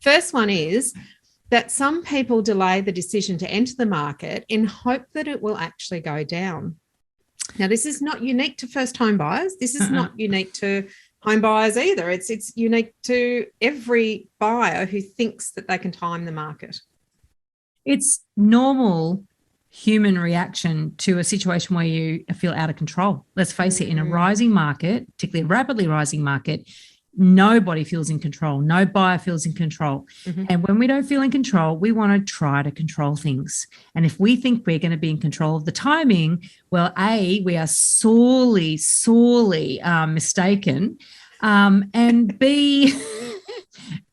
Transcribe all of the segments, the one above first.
First one is that some people delay the decision to enter the market in hope that it will actually go down. Now, this is not unique to first home buyers. This is not unique to home buyers either. It's unique to every buyer who thinks that they can time the market. It's normal human reaction to a situation where you feel out of control. Let's face it, in a rising market, particularly a rapidly rising market, nobody feels in control. No buyer feels in control. And when we don't feel in control, we want to try to control things. And if we think we're going to be in control of the timing, well, A, we are sorely mistaken. And B,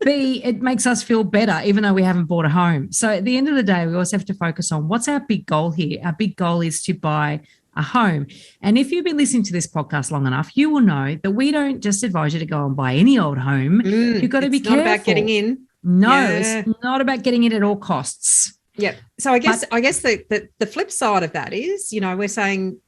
it makes us feel better, even though we haven't bought a home. So at the end of the day, we also have to focus on what's our big goal here. Our big goal is to buy a home. And if you've been listening to this podcast long enough, you will know that we don't just advise you to go and buy any old home. You've got to be careful. It's not about getting in. No, it's not about getting in at all costs. Yeah. So I guess the flip side of that is, we're saying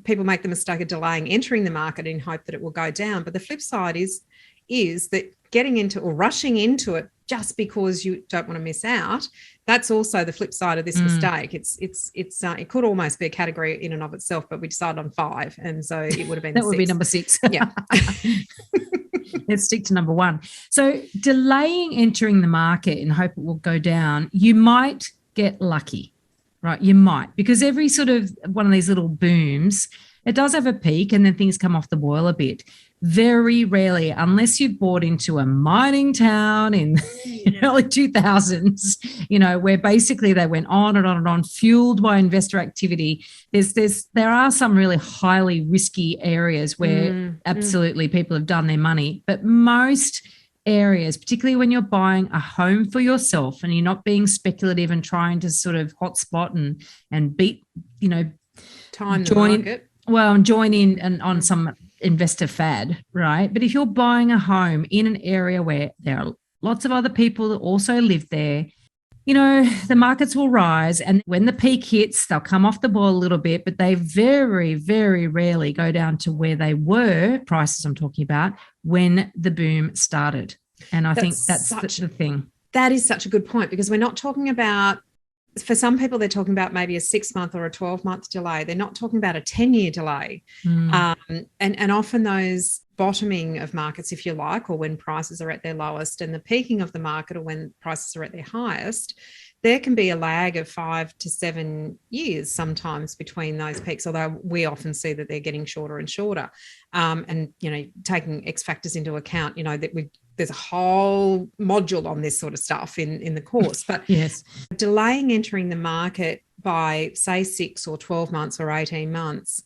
people make the mistake of delaying entering the market in hope that it will go down. But the flip side is that getting into or rushing into it just because you don't want to miss out, that's also the flip side of this mistake. It could almost be a category in and of itself, but we decided on 5, and so it would have been that would be number 6. Yeah. Let's stick to number 1. So delaying entering the market in hope it will go down, you might get lucky, right? You might, because every sort of one of these little booms, it does have a peak and then things come off the boil a bit. Very rarely, unless you bought into a mining town in the early 2000s, where basically they went on and on and on, fueled by investor activity. There are some really highly risky areas where absolutely people have done their money, but most areas, particularly when you're buying a home for yourself and you're not being speculative and trying to sort of hotspot and beat, time the market. Well, and join in and on some investor fad, right? But if you're buying a home in an area where there are lots of other people that also live there, the markets will rise, and when the peak hits, they'll come off the boil a little bit, but they very, very rarely go down to where they were, prices I'm talking about, when the boom started. And I think that's the thing. That is such a good point, because we're not talking about, for some people, they're talking about maybe a 6-month or a 12-month delay. They're not talking about a 10-year delay. And often those bottoming of markets, if you like, or when prices are at their lowest, and the peaking of the market, or when prices are at their highest, there can be a lag of 5 to 7 years sometimes between those peaks, although we often see that they're getting shorter and shorter. And, taking X factors into account, that there's a whole module on this sort of stuff in the course. But yes, delaying entering the market by, say, 6 or 12 months or 18 months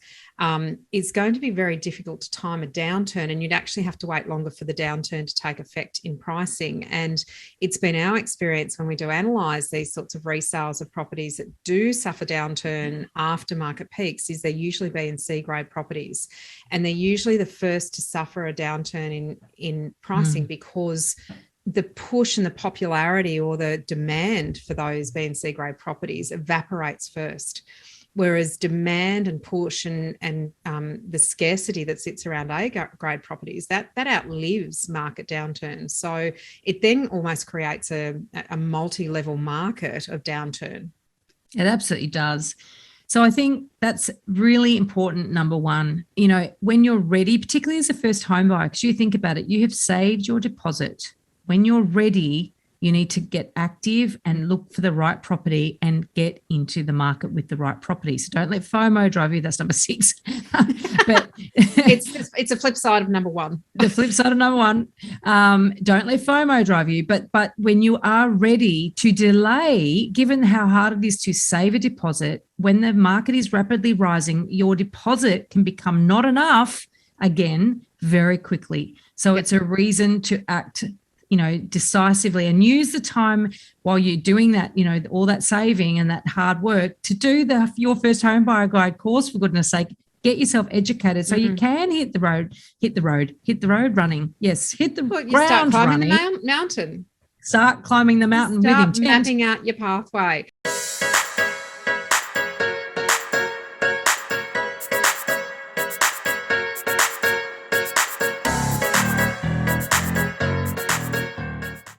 is going to be very difficult to time a downturn, and you'd actually have to wait longer for the downturn to take effect in pricing. And it's been our experience when we do analyse these sorts of resales of properties that do suffer downturn after market peaks, is they're usually B and C grade properties, and they're usually the first to suffer a downturn in pricing because the push and the popularity or the demand for those B and C grade properties evaporates first. Whereas demand and push and the scarcity that sits around A grade properties, that outlives market downturns. So it then almost creates a multi-level market of downturn. It absolutely does. So I think that's really important, number 1. When you're ready, particularly as a first home buyer, because you think about it, you have saved your deposit. When you're ready, you need to get active and look for the right property and get into the market with the right property. So don't let FOMO drive you. That's number 6. But it's a flip side of number 1. The flip side of number 1. Don't let FOMO drive you. But when you are ready to delay, given how hard it is to save a deposit, when the market is rapidly rising, your deposit can become not enough again very quickly. So it's a reason to act decisively and use the time while you're doing that, all that saving and that hard work to do your first home buyer guide course, for goodness sake. Get yourself educated so you can hit the road running. Yes, hit the ground start climbing running. the mountain. Start climbing the mountain with intent. Start mapping out your pathway.